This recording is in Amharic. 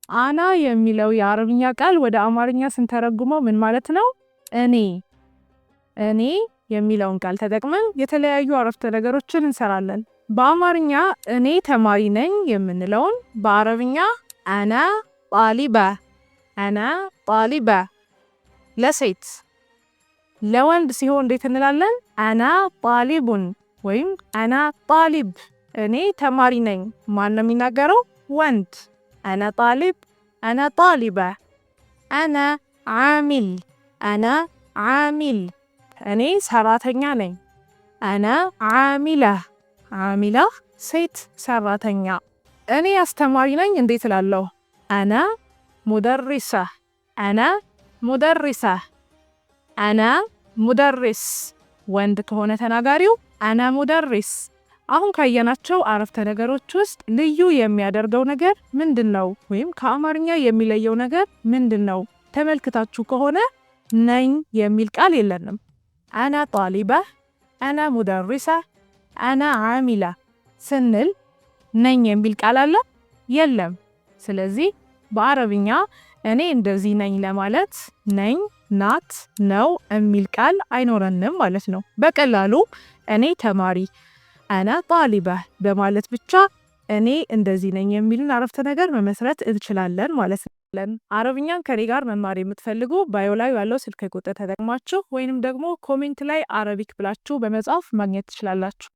አና የሚለው የአረብኛ ቃል ወደ አማርኛ ስንተረጉመው ምን ማለት ነው? እኔ የሚለውን ቃል ተጠቅመን የተለያዩ አረፍተ ነገሮችን እንሰራለን። በአማርኛ እኔ ተማሪ ነኝ የምንለውን በአረብኛ አና ጣሊባ ለሴት፣ ለወንድ ሲሆን እንዴት እንላለን? አና ጣሊቡን ወይም አና ጣሊብ። እኔ ተማሪ ነኝ ማን ነው የሚናገረው? ወንድ። አና ጣሊብ፣ አና ጣሊባ። አና ዓሚል፣ እኔ ሰራተኛ ነኝ። አና ዓሚላ ሴት ሰራተኛ። እኔ አስተማሪ ነኝ እንዴት እላለሁ? አና ሙደሪሳ። አና ሙደሪስ ወንድ ከሆነ ተናጋሪው አና ሙደሪስ። አሁን ካየናቸው አረፍተ ነገሮች ውስጥ ልዩ የሚያደርገው ነገር ምንድነው? ወይም ከአማርኛ የሚለየው ነገር ምንድነው? ተመልክታችሁ ከሆነ ነኝ የሚል ቃል የለንም። አና ጣሊባ፣ አና ሙደሪሳ፣ አና ዓሚላ ስንል ነኝ የሚል ቃል አለ? የለም። ስለዚህ በአረብኛ እኔ እንደዚህ ነኝ ለማለት ነኝ፣ ናት፣ ነው የሚል ቃል አይኖረንም ማለት ነው። በቀላሉ እኔ ተማሪ አና ጣሊባ በማለት ብቻ እኔ እንደዚህ ነኝ የሚልን አረፍተ ነገር መመስረት እንችላለን ማለት ነው። አረብኛን ከኔ ጋር መማር የምትፈልጉ ባዮ ላይ ያለው ስልክ ቁጥር ተጠቅማችሁ ወይንም ደግሞ ኮሜንት ላይ አረቢክ ብላችሁ በመጻፍ ማግኘት ትችላላችሁ።